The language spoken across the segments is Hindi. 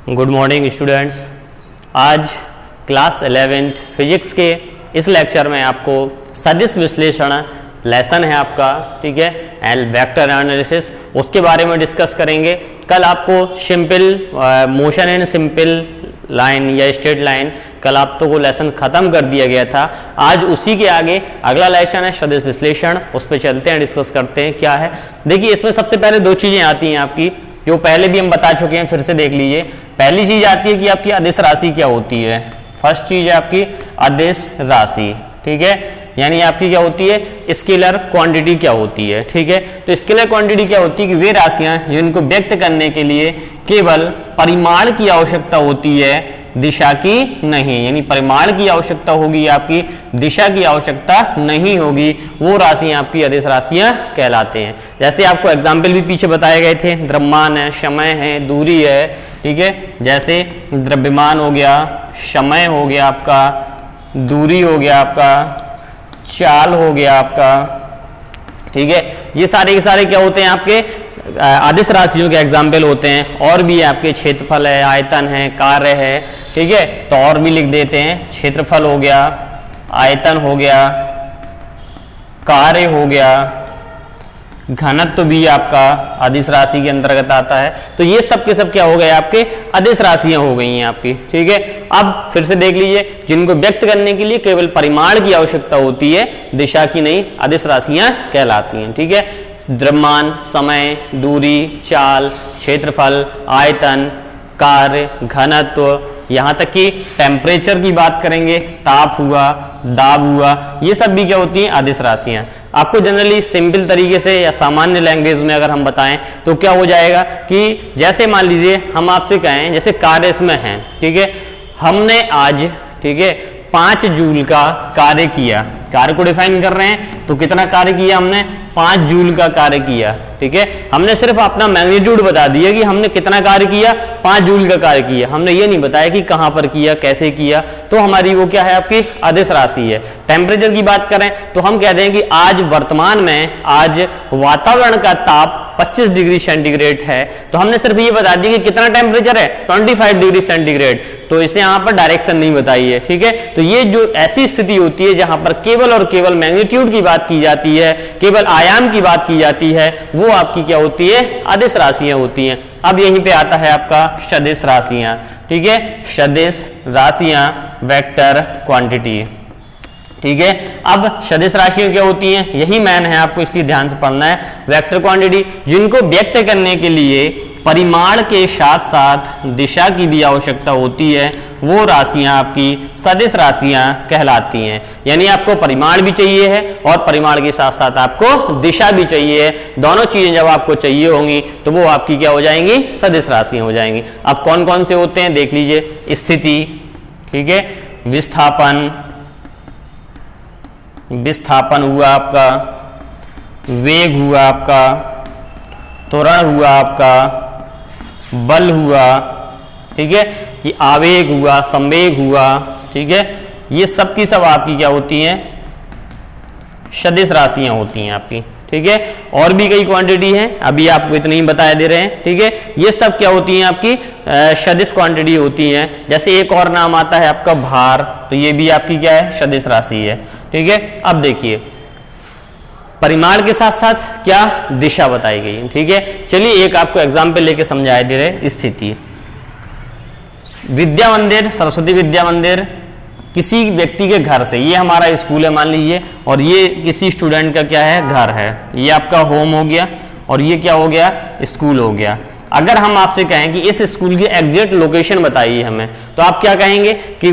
Good morning students. आज क्लास 11th फिजिक्स के इस लेक्चर में आपको सदिश विश्लेषण लेसन है आपका, ठीक है, एंड वेक्टर एनालिसिस, उसके बारे में डिस्कस करेंगे। कल आपको simple motion and simple line या स्ट्रेट लाइन कल आप तो वो लेसन खत्म कर दिया गया था। आज उसी के आगे अगला लेसन है सदिश विश्लेषण, उस पर चलते हैं, डिस्कस करते हैं क्या है। देखिए इसमें सबसे पहले दो चीजें आती हैं आपकी, जो पहले भी हम बता चुके हैं, फिर से देख लीजिए। पहली चीज आती है कि आपकी अदिश राशि क्या होती है। फर्स्ट चीज है आपकी अदिश राशि, ठीक है, यानी आपकी क्या होती है, स्केलर क्वांटिटी क्या होती है, ठीक है। तो स्केलर क्वांटिटी क्या होती है कि वे राशियां जिनको व्यक्त करने के लिए केवल परिमाण की आवश्यकता होती है, दिशा की नहीं, यानी परिमाण की आवश्यकता होगी, आपकी दिशा की आवश्यकता नहीं होगी, वो राशियां आपकी अदिश राशियां कहलाते हैं। जैसे आपको एग्जाम्पल भी पीछे बताए गए थे, द्रव्यमान है, समय है, दूरी है, ठीक है। जैसे द्रव्यमान हो गया, समय हो गया आपका, दूरी हो गया आपका, चाल हो गया आपका, ठीक है। ये सारे के सारे क्या होते हैं, आपके अदिश राशियों के एग्जाम्पल होते हैं। और भी आपके क्षेत्रफल है, आयतन है, कार्य है, ठीक है। तो और भी लिख देते हैं, क्षेत्रफल हो गया, आयतन हो गया, कार्य हो गया, घनत्व भी आपका अदिश राशि के अंतर्गत आता है। तो ये सब के सब क्या हो गए, आपके अदिश राशियां हो गई हैं आपकी, ठीक है। अब फिर से देख लीजिए, जिनको व्यक्त करने के लिए केवल परिमाण की आवश्यकता होती है, दिशा की नहीं, अदिश राशियां कहलाती हैं, ठीक है। द्रव्यमान, समय, दूरी, चाल, क्षेत्रफल, आयतन, कार्य, घनत्व, यहाँ तक कि टेम्परेचर की बात करेंगे, ताप हुआ, दाब हुआ, ये सब भी क्या होती हैं, अदिश राशियां। आपको जनरली सिंपल तरीके से या सामान्य लैंग्वेज में अगर हम बताएं तो क्या हो जाएगा कि जैसे मान लीजिए हम आपसे कहें, जैसे कार्य इसमें है, ठीक है, हमने आज, ठीक है, 5 जूल का कार्य किया, कार्य को डिफाइन कर रहे हैं, तो कितना कार्य किया हमने, 5 जूल का कार्य किया, ठीक है। हमने सिर्फ अपना मैग्नीट्यूड बता दिया कि हमने कितना कार्य किया, 5 जूल का कार्य किया, हमने ये नहीं बताया कि कहां पर किया, कैसे किया। तो हमारी वो क्या है, आपकी अदिश राशि है। टेम्परेचर की बात करें तो हम कहते हैं कि आज वर्तमान में, आज वातावरण का ताप 25 डिग्री सेंटीग्रेड है, तो हमने सिर्फ ये बता दिया कि कितना टेम्परेचर है, 25 डिग्री सेंटीग्रेड, तो इसने यहाँ पर डायरेक्शन नहीं बताई है, ठीक है। तो ये जो ऐसी स्थिति होती है जहां पर केवल और केवल मैग्नीट्यूड की बात की जाती है, केवल आयाम की बात की जाती है, वो आपकी क्या होती है, अदिश राशियां होती हैं। अब यहीं पे आता है आपका सदिश राशियां, ठीक है, सदिश राशियां, वेक्टर क्वांटिटी, ठीक है। अब सदिश राशियां क्या होती हैं, यही मैन है, आपको इसलिए ध्यान से पढ़ना है। वेक्टर क्वांटिटी, जिनको व्यक्त करने के लिए परिमाण के साथ साथ दिशा की भी आवश्यकता होती है, वो राशियां आपकी सदिश राशियां कहलाती हैं। यानी आपको परिमाण भी चाहिए है और परिमाण के साथ साथ आपको दिशा भी चाहिए है। दोनों चीजें जब आपको चाहिए होंगी तो वो आपकी क्या हो जाएंगी, सदिश राशियां हो जाएंगी। अब कौन कौन से होते हैं देख लीजिए, स्थिति, ठीक है, विस्थापन, विस्थापन हुआ आपका, वेग हुआ आपका, त्वरण हुआ आपका, बल हुआ, ठीक है, ये आवेग हुआ, संवेग हुआ, ठीक है। ये सब की सब आपकी क्या होती हैं, सदिश राशियां होती हैं आपकी, ठीक है। और भी कई क्वांटिटी हैं, अभी आपको इतनी ही बताए दे रहे हैं, ठीक है। ये सब क्या होती हैं, आपकी सदिश क्वांटिटी होती हैं। जैसे एक और नाम आता है आपका भार, तो ये भी आपकी क्या है, सदिश राशि है, ठीक है। अब देखिए परिमाण के साथ साथ क्या दिशा बताई गई, ठीक है। चलिए एक आपको एग्जाम्पल लेके समझाए दे रहे। स्थिति, विद्या मंदिर, सरस्वती विद्या मंदिर, किसी व्यक्ति के घर से, ये हमारा स्कूल है मान लीजिए, और ये किसी स्टूडेंट का क्या है, घर है, ये आपका होम हो गया, और ये क्या हो गया, स्कूल हो गया। अगर हम आपसे कहें कि इस स्कूल की एग्जैक्ट लोकेशन बताइए हमें, तो आप क्या कहेंगे कि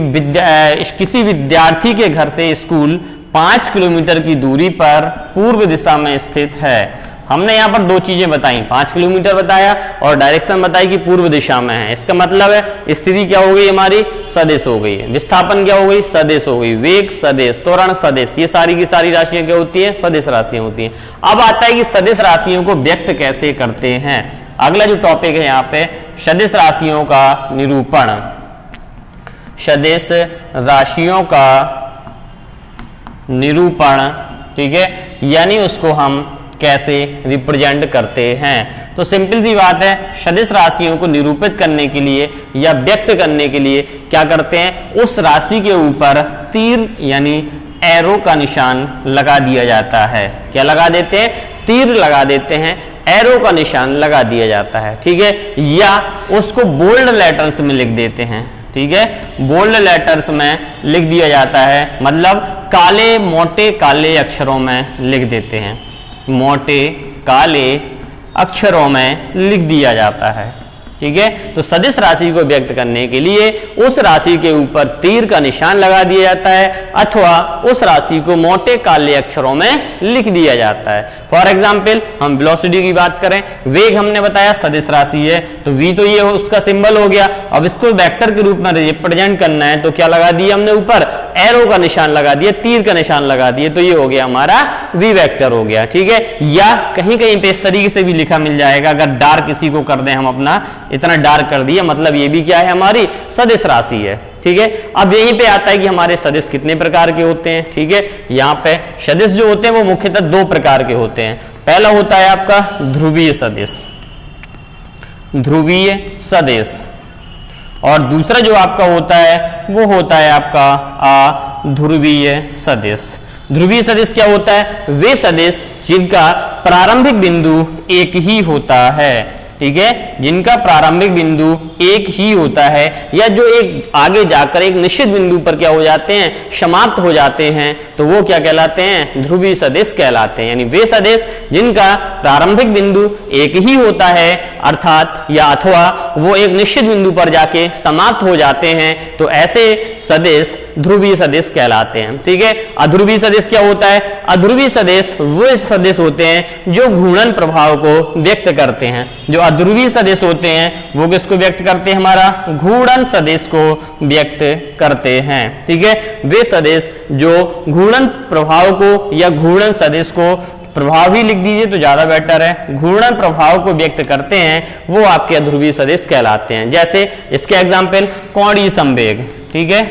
किसी विद्यार्थी के घर से स्कूल 5 किलोमीटर की दूरी पर पूर्व दिशा में स्थित है। हमने यहाँ पर दो चीजें बताई, 5 किलोमीटर बताया और डायरेक्शन बताई कि पूर्व दिशा में है। इसका मतलब है स्थिति क्या हो गई हमारी, सदिश हो गई है। विस्थापन क्या हो गई, सदिश हो गई। वेग सदिश, त्वरण सदिश, ये सारी की सारी राशियां क्या होती है, सदिश राशियां होती हैं। अब आता है कि सदिश राशियों को व्यक्त कैसे करते हैं। अगला जो टॉपिक है यहाँ पे, सदिश राशियों का निरूपण, सदिश राशियों का निरूपण, ठीक है, यानी उसको हम कैसे रिप्रेजेंट करते हैं। तो सिंपल सी बात है, सदिश राशियों को निरूपित करने के लिए या व्यक्त करने के लिए क्या करते हैं, उस राशि के ऊपर तीर यानी एरो का निशान लगा दिया जाता है। क्या लगा देते हैं, तीर लगा देते हैं, एरो का निशान लगा दिया जाता है, ठीक है, या उसको बोल्ड लेटर्स में लिख देते हैं, ठीक है, बोल्ड लेटर्स में लिख दिया जाता है, मतलब काले मोटे काले अक्षरों में लिख देते हैं, मोटे काले अक्षरों में लिख दिया जाता है, ठीक है। तो सदिश राशि को व्यक्त करने के लिए उस राशि के ऊपर तीर का निशान लगा दिया जाता है अथवा उस राशि को मोटे काले अक्षरों में लिख दिया जाता है। फॉर एग्जाम्पल हम वेलोसिटी की बात करें, वेग हमने बताया सदिश राशि है, तो v तो ये उसका सिंबल हो गया। अब इसको वेक्टर के रूप में रिप्रेजेंट करना है तो क्या लगा दिया हमने, ऊपर एरो का निशान लगा दिया, तीर का निशान लगा दिया, तो ये हो गया हमारा v वेक्टर हो गया, ठीक है। या कहीं कहीं पे इस तरीके से भी लिखा मिल जाएगा, अगर डार्क किसी को कर दें हम अपना इतना डार्क कर दिया, मतलब ये भी क्या है, हमारी सदिश राशि है, ठीक है। अब यहीं पे आता है कि हमारे सदिश कितने प्रकार के होते हैं, ठीक है। यहाँ पे सदिश जो होते हैं वो मुख्यतः दो प्रकार के होते हैं। पहला होता है आपका ध्रुवीय सदिश, ध्रुवीय सदिश, और दूसरा जो आपका होता है वो होता है आपका अध्रुवीय सदिश। ध्रुवीय सदिश क्या होता है, वे सदिश जिनका प्रारंभिक बिंदु एक ही होता है, ठीक है, जिनका प्रारंभिक बिंदु एक ही होता है या जो एक आगे जाकर एक निश्चित बिंदु पर क्या हो जाते हैं, समाप्त हो जाते हैं, तो वो क्या कहलाते हैं, ध्रुवीय सदिश कहलाते हैं। यानी वे सदिश जिनका प्रारंभिक बिंदु एक ही होता है अर्थात या अथवा वो एक निश्चित बिंदु पर जाके समाप्त हो जाते हैं, तो ऐसे सदिश ध्रुवीय सदिश कहलाते हैं, ठीक है। अध्रुवीय सदिश क्या होता है, अध्रुवीय सदिश वो सदिश होते हैं जो घूर्णन प्रभाव को व्यक्त करते हैं। जो अध्रुवीय सदिश होते हैं वो किसको व्यक्त करते हैं, हमारा घूर्णन सदिश को व्यक्त करते हैं, ठीक है। वे सदिश जो घूर्णन प्रभाव को या घूर्णन सदिश को, प्रभाव ही लिख दीजिए तो ज्यादा बेटर है, घूर्णन प्रभाव को व्यक्त करते हैं वो आपके अध्रुवीय सदिश कहलाते हैं। जैसे इसके एग्जाम्पल कोणीय संवेग, ठीक है,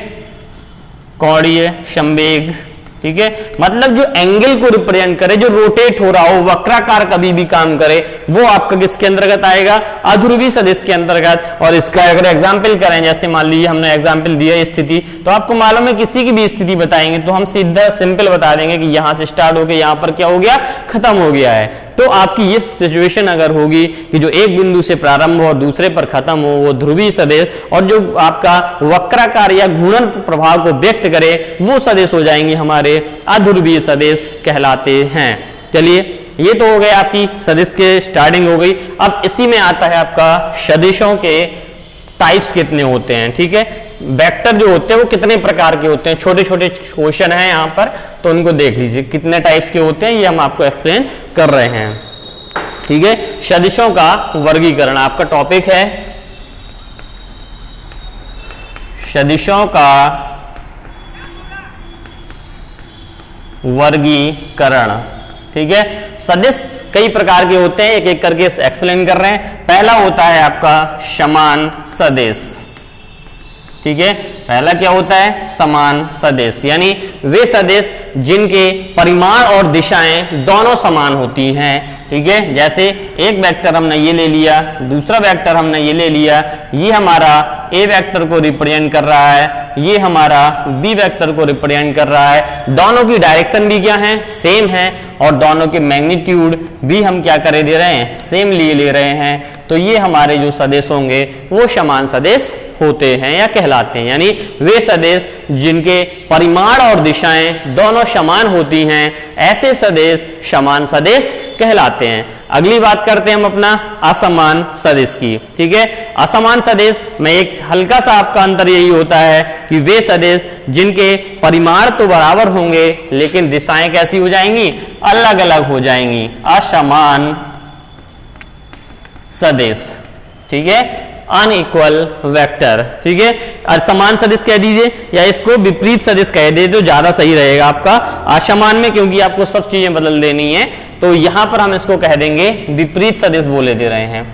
कोणीय संवेग, ठीक है, मतलब जो एंगल को रिप्रेजेंट करे, जो रोटेट हो रहा हो, वक्राकार कभी भी काम करे, वो आपका किसके अंतर्गत आएगा, अध्रुवीय सदिश के अंतर्गत। और इसका अगर एग्जाम्पल करें, जैसे मान लीजिए हमने एग्जाम्पल दिया स्थिति, तो आपको मालूम है किसी की भी स्थिति बताएंगे तो हम सीधा सिंपल बता देंगे कि यहां से स्टार्ट होकर यहां पर क्या हो गया, खत्म हो गया है। तो आपकी ये सिचुएशन अगर होगी कि जो एक बिंदु से प्रारंभ हो और दूसरे पर खत्म हो, वो ध्रुवीय सदिश, और जो आपका वक्राकार या घूर्णन प्रभाव को व्यक्त करे वो सदिश हो जाएंगे हमारे अध्रुवीय सदिश कहलाते हैं। चलिए ये तो हो गए आपकी सदिश के स्टार्टिंग हो गई। अब इसी में आता है आपका सदिशों के टाइप्स कितने होते हैं, ठीक है, वेक्टर जो होते हैं वो कितने प्रकार के होते हैं। छोटे छोटे क्वेश्चन हैं यहाँ पर, तो उनको देख लीजिए कितने टाइप्स के होते हैं, ये हम आपको एक्सप्लेन कर रहे हैं, ठीक है। सदिशों का वर्गीकरण आपका टॉपिक है, सदिशों का वर्गीकरण, ठीक है। सदिश कई प्रकार के होते हैं, एक एक करके एक्सप्लेन कर रहे हैं। पहला होता है आपका समान सदिश, ठीक है। पहला क्या होता है, समान सदिश, यानी वे सदिश जिनके परिमाण और दिशाएं दोनों समान होती हैं, ठीक है। जैसे एक वेक्टर हमने ये ले लिया, दूसरा वेक्टर हमने ये ले लिया, ये हमारा ए वेक्टर को रिप्रेजेंट कर रहा है, ये हमारा बी वेक्टर को रिप्रेजेंट कर रहा है। दोनों की डायरेक्शन भी क्या है, सेम है, और दोनों के मैग्नीट्यूड भी हम क्या करे दे रहे हैं, सेम लिए ले रहे हैं। तो ये हमारे जो सदिश होंगे वो समान सदिश होते हैं या कहलाते हैं, यानी वे सदिश जिनके परिमाण और दिशाएं दोनों समान होती हैं, ऐसे सदिश समान सदिश कहलाते हैं। अगली बात करते हैं हम अपना असमान सदिश की, ठीक है। असमान सदिश में एक हल्का सा आपका अंतर यही होता है कि वे सदिश जिनके परिमाण तो बराबर होंगे लेकिन दिशाएं कैसी हो जाएंगी, अलग अलग हो जाएंगी, असमान सदिश, ठीक है, अनइक्वल वेक्टर, ठीक है। असमान सदिश कह दीजिए या इसको विपरीत सदिश कह दीजिए तो ज्यादा सही रहेगा आपका असमान में, क्योंकि आपको सब चीजें बदल देनी है। तो यहां पर हम इसको कह देंगे विपरीत सदिश बोले दे रहे हैं,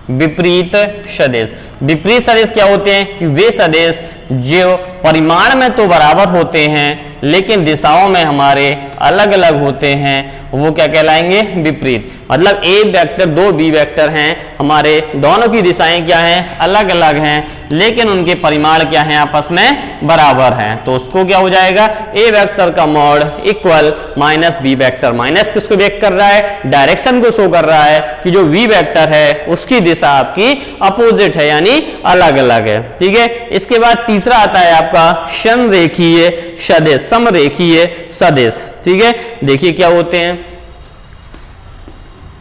विपरीत सदिश। विपरीत सदिश क्या होते हैं, वे सदिश जो परिमाण में तो बराबर होते हैं लेकिन दिशाओं में हमारे अलग अलग होते हैं वो क्या कहलाएंगे, विपरीत। मतलब ए वेक्टर दो बी वेक्टर हैं, हमारे दोनों की दिशाएं क्या हैं, अलग अलग हैं, लेकिन उनके परिमाण क्या हैं, आपस में बराबर हैं। तो उसको क्या हो जाएगा, ए वेक्टर का mod equal minus b vector. Minus किसको वेक्ट कर रहा है, डायरेक्शन को शो कर रहा है कि जो वी वेक्टर है उसकी दिशा आपकी अपोजिट है, यानी अलग अलग है। ठीक है, इसके बाद तीसरा आता है आपका समरेखीय सदिश। समरेखीय सदिश, ठीक है, देखिए क्या होते हैं।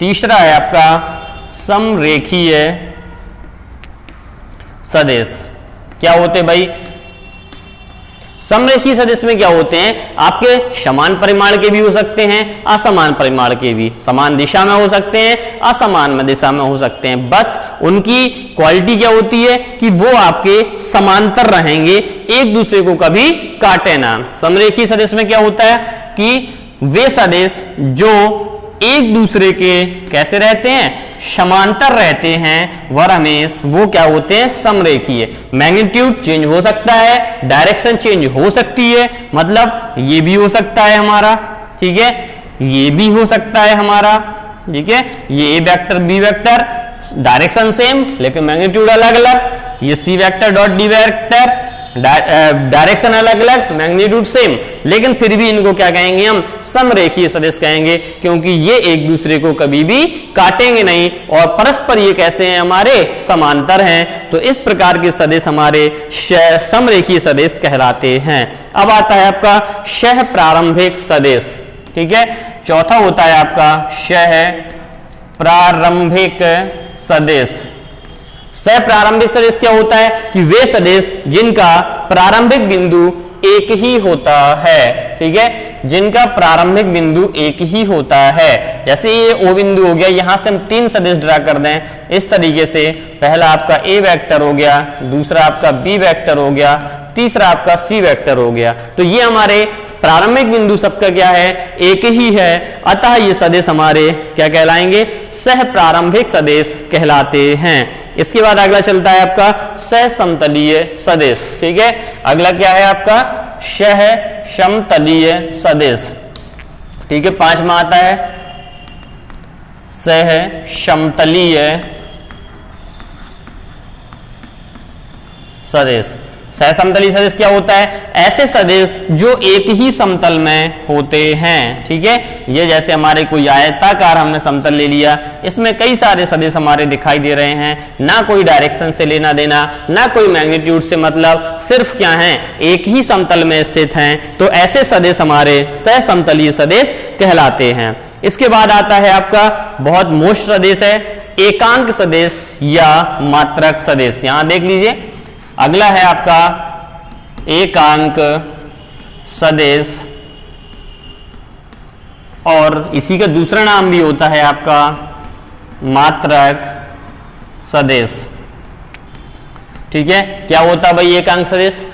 तीसरा है आपका समरेखीय सदिश। क्या होते हैं भाई, समरेखीय सदिश में क्या होते हैं, आपके समान परिमाण के भी हो सकते हैं, असमान परिमाण के भी, समान दिशा में हो सकते हैं, असमान दिशा में हो सकते हैं। बस उनकी क्वालिटी क्या होती है कि वो आपके समांतर रहेंगे, एक दूसरे को कभी काटे ना। समरेखीय सदिश में क्या होता है कि वे सदिश जो एक दूसरे के कैसे रहते हैं, समांतर रहते हैं, वह रमेश वो क्या होते हैं, समरेखीय। मैग्नीट्यूड चेंज हो सकता है, डायरेक्शन चेंज हो सकती है, मतलब ये भी हो सकता है हमारा, ठीक है, ये भी हो सकता है हमारा, ठीक है, ये A vector B vector direction same लेकिन मैग्नीट्यूड अलग अलग, ये C vector dot D vector direction अलग अलग मैग्नीट्यूड सेम, लेकिन फिर भी इनको क्या कहेंगे, हम समरेखीय सदिश कहेंगे, क्योंकि ये एक दूसरे को कभी भी काटेंगे नहीं और परस्पर ये कैसे हैं, हमारे समांतर हैं। तो इस प्रकार के सदिश हमारे समरेखीय सदिश कहलाते हैं। अब आता है आपका सह प्रारंभिक सदिश। ठीक है, चौथा होता है आपका सह प्रारंभिक सदिश। सह प्रारंभिक सदिश क्या होता है कि वे सदिश जिनका प्रारंभिक बिंदु एक ही होता है, ठीक है, जिनका प्रारंभिक बिंदु एक ही होता है। जैसे ये ओ बिंदु हो गया, यहां से हम तीन सदिश ड्रा कर दें इस तरीके से, पहला आपका ए वेक्टर हो गया, दूसरा आपका बी वेक्टर हो गया, तीसरा आपका सी वेक्टर हो गया। तो ये हमारे प्रारंभिक बिंदु सबका क्या है, एक ही है, अतः ये सदिश हमारे क्या कहलाएंगे, सह प्रारंभिक सदिश कहलाते हैं। इसके बाद अगला चलता है आपका सह समतलीय सदिश। ठीक है, अगला क्या है आपका सह समतलीय सदिश। ठीक है, पांचवा आता है सह समतलीय सदिश। सहसमतलीय सदिश क्या होता है, ऐसे सदिश जो एक ही समतल में होते हैं। ठीक है, ये जैसे हमारे कोई आयताकार हमने समतल ले लिया, इसमें कई सारे सदिश हमारे दिखाई दे रहे हैं, ना कोई डायरेक्शन से लेना देना, ना कोई मैग्नीट्यूड से, मतलब सिर्फ क्या है, एक ही समतल में स्थित हैं। तो ऐसे सदिश हमारे सहसमतलीय सदिश कहलाते हैं। इसके बाद आता है आपका बहुत मोस्ट सदिश है एकांक सदिश या मात्रक सदिश। यहां देख लीजिए, अगला है आपका एकांक सदिश, और इसी का दूसरा नाम भी होता है आपका मात्रक सदिश। ठीक है, क्या होता है भाई एकांक सदिश,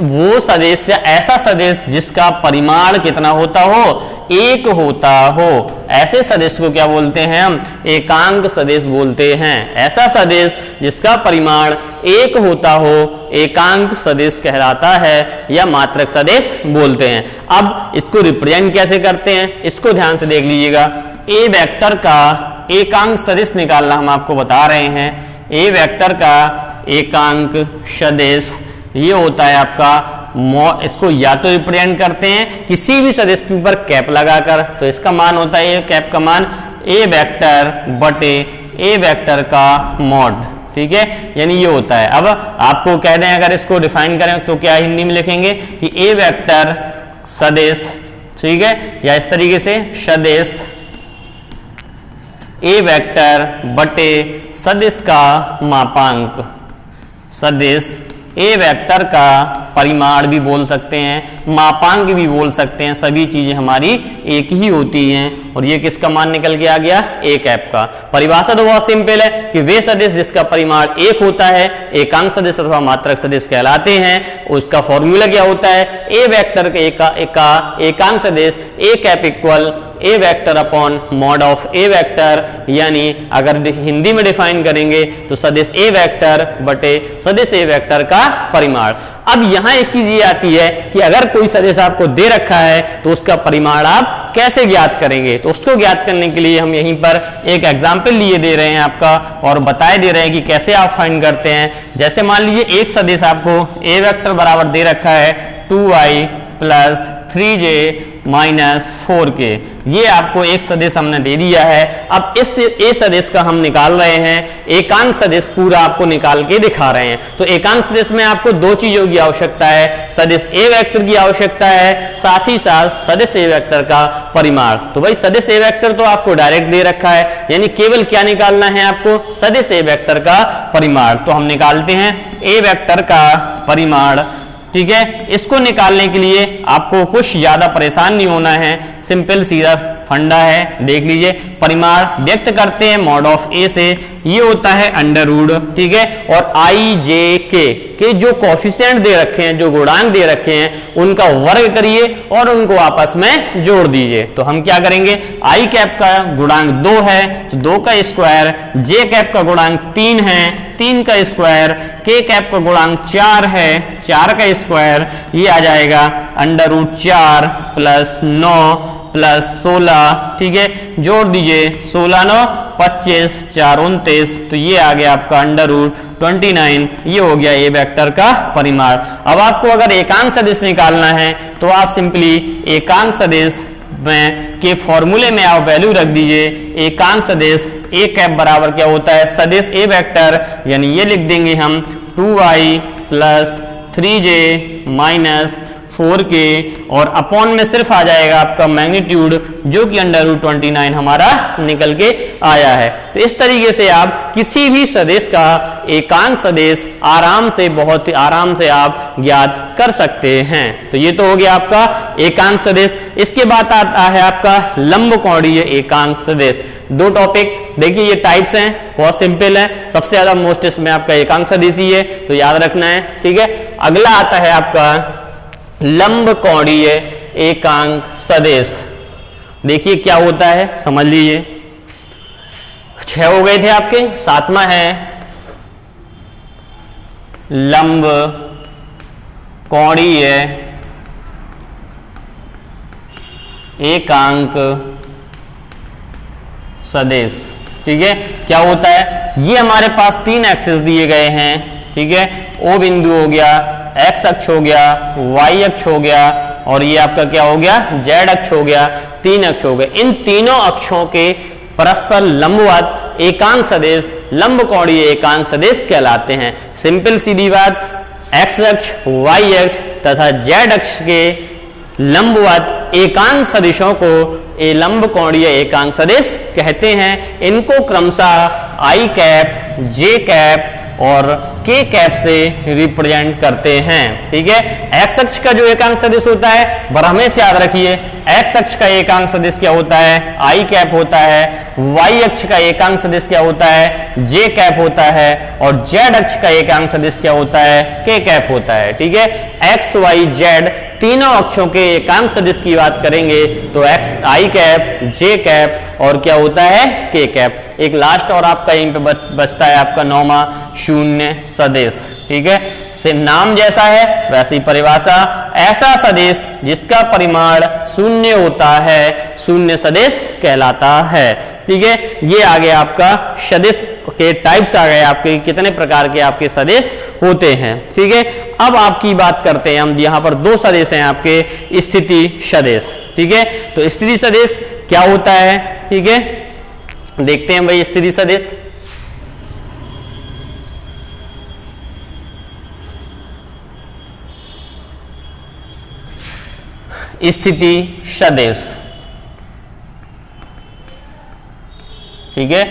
वो सदिश या ऐसा सदिश जिसका परिमाण कितना होता हो, एक होता हो, ऐसे सदिश को क्या बोलते हैं हम, एकांक सदिश बोलते हैं। ऐसा सदिश जिसका परिमाण एक होता हो एकांक सदिश कहलाता है या मात्रक सदिश बोलते हैं। अब इसको रिप्रेजेंट कैसे करते हैं, इसको ध्यान से देख लीजिएगा। ए वेक्टर का एकांक सदिश निकालना हम आपको बता रहे हैं। ए वेक्टर का एकांक सदिश ये होता है आपका, इसको या तो रिप्रेजेंट करते हैं किसी भी सदिश के ऊपर कैप लगाकर, तो इसका मान होता है ये कैप का मान ए वेक्टर बटे ए वेक्टर का मॉड। ठीक है, यानी ये होता है। अब आपको कह दें अगर इसको डिफाइन करें तो क्या हिंदी में लिखेंगे कि ए वेक्टर सदिश, ठीक है, या इस तरीके से सदिश ए वेक्टर बटे सदिश का मापांक, सदिश ए वेक्टर का परिमाण भी बोल सकते हैं, मापांक भी बोल सकते हैं, सभी चीजें हमारी एक ही होती हैं। और ये किसका मान निकल के आ गया, ए कैप का। परिभाषा तो बहुत सिंपल है कि वे सदिश जिसका परिमाण एक होता है एकांक सदिश अथवा मात्रक सदिश कहलाते हैं। उसका फॉर्मूला क्या होता है, ए वेक्टर का एकांक सदिश A cap equal A vector upon mod of A vector, यानी अगर हिंदी में डिफाइन करेंगे तो सदिश ए वेक्टर बटे सदिश ए वेक्टर का परिमाण। अब यहां एक चीज ये आती है कि अगर कोई सदिश आपको दे रखा है तो उसका परिमाण आप कैसे ज्ञात करेंगे, तो उसको ज्ञात करने के लिए हम यहीं पर एक एग्जाम्पल लिए दे रहे हैं आपका और बताए दे रहे हैं कि कैसे आप फाइंड करते हैं। जैसे मान लीजिए एक सदिश आपको ए वेक्टर बराबर दे रखा है 2y plus 3j minus 4k, ये आपको एक सदिश हमने दे दिया है। अब इस ए सदिश का हम निकाल रहे हैं, एकांक सदिश पूरा आपको निकाल के दिखा रहे हैं। तो एकांक सदिश में आपको दो चीजों की आवश्यकता है, सदिश ए वेक्टर की आवश्यकता है, साथ ही साथ सदिश ए वेक्टर का परिमाण। तो भाई सदिश ए वेक्टर तो आपको डायरेक्ट दे रखा है, यानी केवल क्या निकालना है आपको, सदिश ए वेक्टर का परिमाण। तो हम निकालते हैं ए वेक्टर का परिमाण, ठीक है। इसको निकालने के लिए आपको कुछ ज्यादा परेशान नहीं होना है, सिंपल सीधा फंडा है। देख लीजिए, परिमाण व्यक्त करते हैं मॉड ऑफ ए से, ये होता है अंडर रूट, ठीक है, और आई जे के जो कोफिशिएंट दे रखे हैं, जो गुणांक दे रखे हैं, उनका वर्ग करिए और उनको आपस में जोड़ दीजिए। तो हम क्या करेंगे, आई कैप का गुणांक 2 है तो 2 का स्क्वायर, जे कैप का गुणांक 3 है 3 का स्क्वायर, के कैप का गुणांक 4 है 4 का स्क्वायर, ये आ जाएगा अंडर रूट 4 प्लस 9 प्लस 16, ठीक है, जोड़ दीजिए 16 9 25 4 29, तो ये आ गया आपका अंडर रूट 29, ये हो गया ए वेक्टर का परिमाण। अब आपको अगर एकांक सदिश निकालना है तो आप सिंपली एकांक सदिश में के फॉर्मूले में आप वैल्यू रख दीजिए, एकांक सदिश ए कैप बराबर क्या होता है, सदिश ए वेक्टर, यानी ये लिख देंगे हम 2y plus 3j minus 4k, और अपॉन में सिर्फ आ जाएगा आपका मैग्नीट्यूड, जो कि अंडर रूट 29 हमारा निकल के आया है। तो इस तरीके से आप किसी भी सदिश का एकांक सदिश आराम से, बहुत ही आराम से आप ज्ञात कर सकते हैं। तो ये तो हो गया आपका एकांक सदिश। इसके बाद आता है आपका लंबकोणीय एकांक सदिश। दो टॉपिक देखिए, ये टाइप्स हैं, बहुत सिंपल है, सबसे ज्यादा मोस्ट इसमें आपका एकांक सदिश ही है, तो याद रखना है, ठीक है। अगला आता है आपका लंबकोणीय एकांक सदिश। देखिए क्या होता है, समझ लीजिए। 6 हो गए थे आपके, 7वां है लंबकोणीय एकांक सदिश, ठीक है। क्या होता है, ये हमारे पास 3 एक्सिस दिए गए हैं, ठीक है, ओ बिंदु हो गया, एक्स अक्ष हो गया, वाई अक्ष हो गया, और ये आपका क्या हो गया, जेड अक्ष हो गया, 3 अक्ष हो गए। इन तीनों अक्षों के परस्पर लंबवत एकांक सदिश लंबकोणीय एकांक सदिश कहलाते हैं। सिंपल सीधी बात, एक्स अक्ष, वाई अक्ष तथा जेड अक्ष के लंबवत एकांक सदिशों को ए लंबकोणीय एकांक सदिश कहते हैं। इनको क्रमशः आई कैप, जे कैप और के कैप से रिप्रेजेंट करते हैं, ठीक है। एक्स अक्ष का जो एकांक सदिश होता है, बरहमें से याद रखिए, एक्स अक्ष का एकांक सदिश क्या होता है, आई कैप होता है। वाई अक्ष का एकांक सदिश क्या होता है, जे कैप होता है, और जेड अक्ष का एकांक सदिश क्या होता है, के कैप होता है, ठीक है। एक्स वाई जेड तीनों अक्षों के एकांक सदिश की बात करेंगे तो एक्स आई कैप, जे कैप और क्या होता है, के कैप। एक लास्ट और आपका यहीं पे बचता है आपका 9वां शून्य सदिश, ठीक है। से नाम जैसा है वैसी परिभाषा, ऐसा सदिश जिसका परिमाण शून्य होता है शून्य सदिश कहलाता है, ठीक है। ये आ गया आपका सदिश के टाइप्स आ गए, आपके कितने प्रकार के आपके सदिश होते हैं, ठीक है। अब आपकी बात करते हैं हम, यहाँ पर 2 सदिश हैं आपके, स्थिति सदिश, ठीक है। तो स्थिति सदिश क्या होता है, ठीक है, देखते हैं भाई स्थिति सदिश। स्थिति सदिश, ठीक है।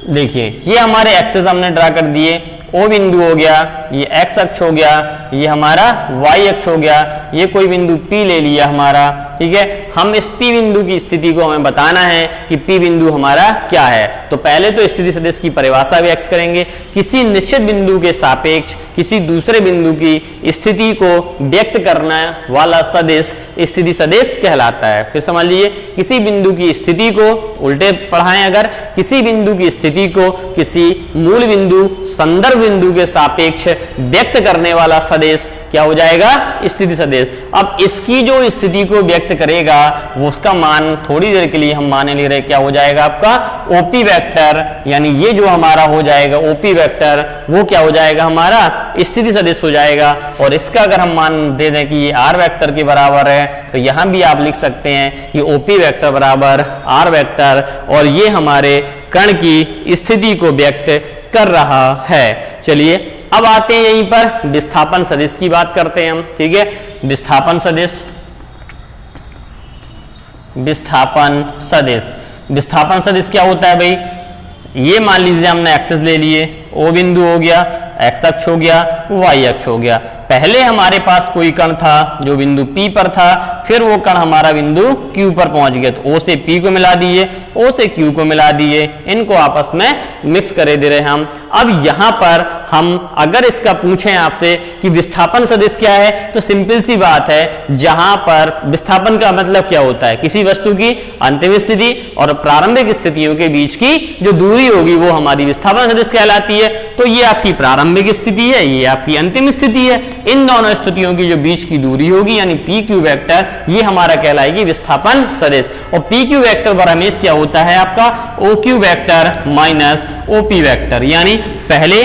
देखिए ये हमारे एक्सेस हमने ड्रा कर दिए, ओ बिंदु हो गया, ये एक्स अक्ष हो गया, ये हमारा वाई अक्ष हो गया, ये कोई बिंदु पी ले लिया हमारा, ठीक है। हम इस P बिंदु की स्थिति को हमें बताना है कि P बिंदु हमारा क्या है। तो पहले तो स्थिति सदिश की परिभाषा व्यक्त करेंगे। किसी निश्चित बिंदु के सापेक्ष किसी दूसरे बिंदु की स्थिति को व्यक्त करने वाला सदिश स्थिति सदिश कहलाता है। फिर समझ लीजिए, किसी बिंदु की स्थिति को उल्टे पढ़ाएं, अगर किसी बिंदु की स्थिति को किसी मूल बिंदु संदर्भ बिंदु के सापेक्ष व्यक्त करने वाला सदिश क्या हो जाएगा, स्थिति सदिश। अब इसकी जो स्थिति को व्यक्त करेगा वो उसका मान थोड़ी देर के लिए हम माने ले रहे, क्या हो जाएगा आपका ओपी वेक्टर, यानी ये जो हमारा हो जाएगा ओपी वेक्टर वो क्या हो जाएगा हमारा स्थिति सदिश हो जाएगा। और इसका अगर हम मान दे दें कि ये आर वेक्टर के बराबर है तो यहां भी आप लिख सकते हैं कि ओपी वेक्टर बराबर आर वेक्टर, और ये हमारे कण की स्थिति को व्यक्त कर रहा है। चलिए अब आते हैं यहीं पर विस्थापन सदिश की बात करते हैं हम, ठीक है। विस्थापन सदिश, विस्थापन सदिश, विस्थापन सदिश क्या होता है भाई, ये मान लीजिए हमने एक्सेस ले लिए, ओ बिंदु हो गया, एक्स अक्ष हो गया, वाई अक्ष हो गया। पहले हमारे पास कोई कण था जो बिंदु P पर था, फिर वो कण हमारा बिंदु Q पर पहुंच गया, तो O से P को मिला दिए, O से Q को मिला दिए, इनको आपस में मिक्स करे दे रहे हैं हम। अब यहाँ पर हम अगर इसका पूछें आपसे कि विस्थापन सदिश क्या है, तो सिंपल सी बात है, जहां पर विस्थापन का मतलब क्या होता है, किसी वस्तु की अंतिम स्थिति और प्रारंभिक स्थितियों के बीच की जो दूरी होगी वो हमारी विस्थापन सदिश कहलाती है। तो ये आपकी प्रारंभिक स्थिति है, ये आपकी अंतिम स्थिति है, इन दोनों स्थितियों की जो बीच की दूरी होगी यानी पी क्यू वेक्टर, ये हमारा कहलाएगी विस्थापन सदिश। और पी क्यू वेक्टर पर हमेशा क्या होता है आपका O Q vector minus O P vector, यानी पहले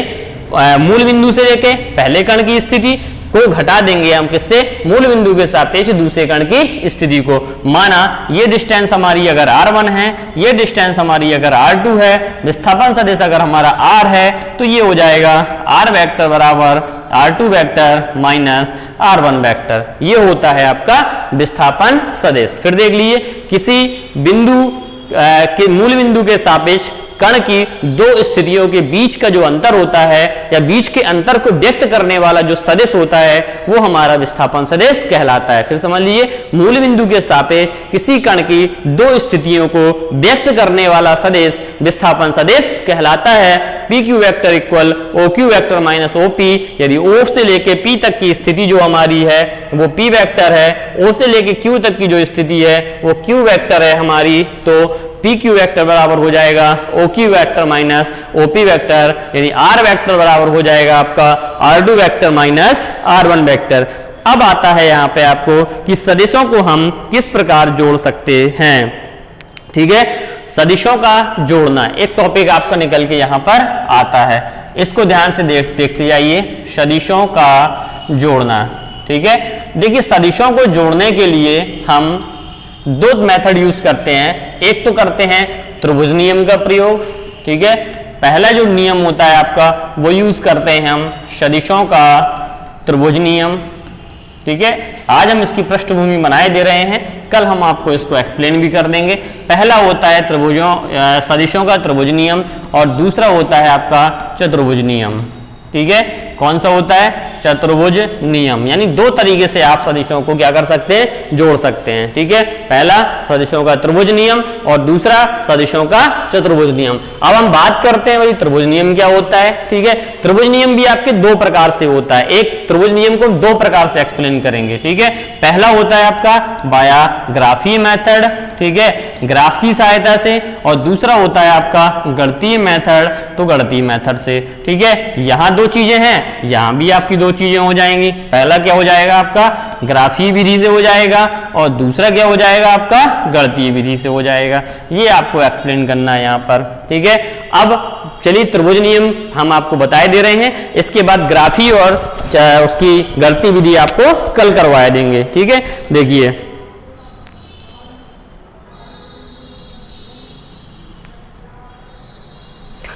मूल बिंदु से लेके पहले कण की स्थिति को घटा देंगे हम किससे, मूल बिंदु के सापेक्ष दूसरे कण की स्थिति को। माना ये डिस्टेंस हमारी अगर r1 है, ये डिस्टेंस हमारी अगर r2 है, विस्थापन सदिश अगर हमारा r है, तो ये हो जाएगा r वेक्टर बराबर r2 vector minus r1 vector, ये होता है आपका विस्थापन सदिश। फिर देख लीजिए, किसी बिंदु के मूल बिंदु के सापेक्ष कण की दो स्थितियों के बीच का जो अंतर होता है या बीच के अंतर को व्यक्त करने वाला जो सदिश होता है वो हमारा विस्थापन सदिश कहलाता है। फिर समझ लीजिए, मूल बिंदु के सापेक्ष किसी कण की दो स्थितियों को व्यक्त करने वाला सदिश विस्थापन सदिश कहलाता है। P Q vector equal O Q vector minus O P, यदि ओ से लेके पी तक की स्थिति जो हमारी है वो पी वेक्टर है, ओ से लेके क्यू तक की जो स्थिति है वो क्यू वेक्टर है हमारी, तो पी क्यू वेक्टर बराबर हो जाएगा O Q vector minus O P vector, यानी आर वेक्टर बराबर हो जाएगा आपका r2 vector minus r1 vector. अब आता है यहाँ पे आपको कि सदिशों को हम किस प्रकार जोड़ सकते हैं, ठीक है। सदिशों का जोड़ना एक टॉपिक आपका निकल के यहाँ पर आता है, इसको ध्यान से देखते जाइए। सदिशों का जोड़ना, ठीक है। देखिए, सदिशों को जोड़ने के लिए हम दो मेथड यूज करते हैं। एक तो करते हैं त्रिभुज नियम का प्रयोग, ठीक है। पहला जो नियम होता है आपका वो यूज करते हैं हम सदिशों का त्रिभुज नियम, ठीक है। आज हम इसकी पृष्ठभूमि बनाए दे रहे हैं, कल हम आपको इसको एक्सप्लेन भी कर देंगे। पहला होता है सदिशों का त्रिभुज नियम और दूसरा होता है आपका चतुर्भुज नियम, ठीक है। कौन सा होता है, चतुर्भुज नियम, यानी दो तरीके से आप सदिशों को क्या कर सकते हैं, जोड़ सकते हैं, ठीक है। पहला सदिशों का त्रिभुज नियम और दूसरा सदिशों का चतुर्भुज नियम। अब हम बात करते हैं भाई त्रिभुज नियम क्या होता है, ठीक है। त्रिभुज नियम भी आपके दो प्रकार से होता है, एक त्रिभुज नियम को दो प्रकार से एक्सप्लेन करेंगे, ठीक है। पहला होता है आपका बाया ग्राफीय मेथड, ठीक है, ग्राफ की सहायता से, और दूसरा होता है आपका गणितीय मेथड, तो गणितीय मेथड से, ठीक है। यहाँ दो चीजें हैं, यहाँ भी आपकी दो चीजें हो जाएंगी। पहला क्या हो जाएगा आपका ग्राफीय विधि से हो जाएगा और दूसरा क्या हो जाएगा आपका गणितीय विधि से हो जाएगा। ये आपको एक्सप्लेन करना है यहाँ पर, ठीक है। अब चलिए त्रिभुज नियम हम आपको बताए दे रहे हैं, इसके बाद ग्राफीय और उसकी गणितीय विधि आपको कल करवाया देंगे, ठीक है।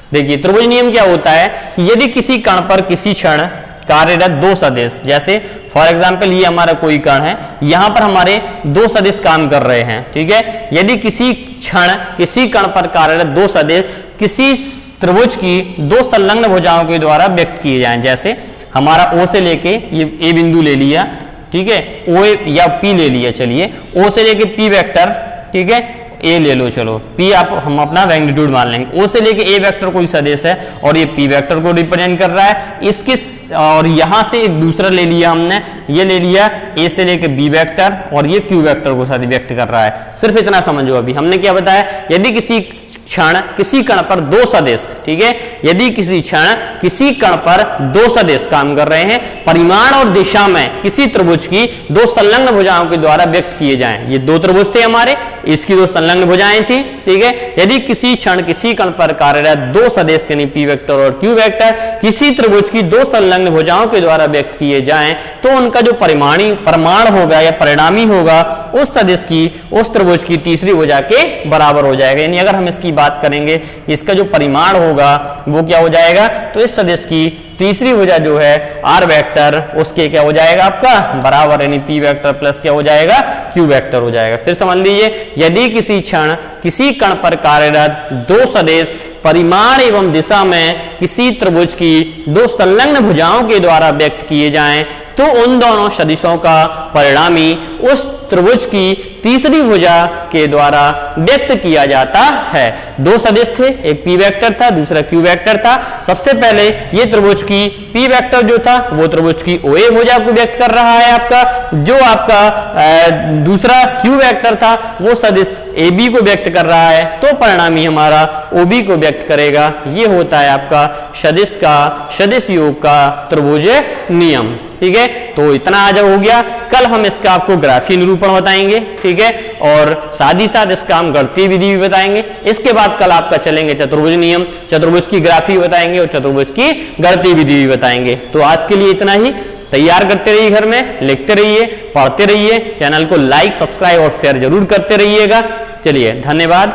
देखिए, त्रिभुज नियम क्या होता है कि यदि किसी कण पर किसी क्षण कार्यरत दो सदिश, जैसे फॉर एग्जांपल ये हमारा कोई कण है, यहां पर हमारे दो सदिश काम कर रहे हैं, ठीक है। यदि किसी क्षण किसी कण पर कार्यरत दो सदिश किसी त्रिभुज की दो संलग्न भुजाओं के द्वारा व्यक्त किए जाएं, जैसे हमारा ओ से लेके ये ए बिंदु ले लिया, ठीक है, ओ या पी ले लिया, चलिए ओ से लेके पी वेक्टर, ठीक है, ए ले लो, चलो पी आप हम अपना मैग्नीट्यूड मान लेंगे, ओ से लेके ए वेक्टर कोई सदिश है और ये पी वेक्टर को रिप्रेजेंट कर रहा है, इसके और यहां से एक दूसरा ले लिया हमने, ये ले लिया ए से लेके बी वेक्टर और ये क्यू वेक्टर को साथ व्यक्त कर रहा है। सिर्फ इतना समझो, अभी हमने क्या बताया, यदि किसी क्षण किसी कण पर दो सदिश, ठीक है, यदि किसी क्षण किसी कण पर दो सदिश काम कर रहे हैं, परिमाण और दिशा में किसी त्रिभुज की दो संलग्न भुजाओं के द्वारा व्यक्त किए जाएं, ये दो त्रिभुज थे हमारे, इसकी दो संलग्न भुजाएं थी, ठीक है, यदि किसी क्षण किसी कण पर कार्यरत दो सदिश यानी पी वेक्टर और क्यू वेक्टर किसी त्रिभुज की दो संलग्न भुजाओं के द्वारा व्यक्त किए जाएं, तो उनका जो परिमाण होगा या परिणामी होगा उस सदिश की, उस त्रिभुज की तीसरी भुजा के बराबर हो जाएगा। यानी अगर हम इसकी बात करेंगे, इसका जो परिमाण होगा वो क्या हो जाएगा, तो इस सदिश की तीसरी भुजा जो है आर वेक्टर, उसके क्या हो जाएगा आपका बराबर, यानी पी वेक्टर प्लस क्या हो जाएगा, क्यू वेक्टर हो जाएगा। फिर समझ लीजिए, यदि किसी क्षण किसी कण पर कार्यरत दो सदिश परिमाण एवं दिशा में किसी त्रिभुज की दो संलग्न भुजाओं के द्वारा व्यक्त किए जाएं, तो उन दोनों सदिशों का परिणामी उस त्रिभुज की तीसरी भुजा के द्वारा व्यक्त किया जाता है। दो सदिश थे, एक पी वेक्टर था, दूसरा क्यू वेक्टर था। सबसे पहले ये त्रिभुज की पी वेक्टर जो था वो त्रिभुज की ओ ए भुजा को व्यक्त कर रहा है आपका, जो आपका दूसरा क्यू वेक्टर था वो सदिश ए बी को व्यक्त कर रहा है, तो परिणामी हमारा ओ बी को व्यक्त करेगा। ये होता है आपका सदिश योग का त्रिभुज नियम, ठीक है। तो इतना आज हो गया, कल हम इसका आपको ग्राफीय निरूपण बताएंगे, ठीक है, और साथ ही साथ इसका हम गणितीय विधि भी बताएंगे। इसके बाद कल आपका चलेंगे चतुर्भुज नियम, चतुर्भुज की ग्राफी बताएंगे और चतुर्भुज की गणितीय विधि भी बताएंगे। तो आज के लिए इतना ही, तैयार करते रहिए, घर में लिखते रहिए, पढ़ते रहिए, चैनल को लाइक सब्सक्राइब और शेयर जरूर करते रहिएगा। चलिए, धन्यवाद।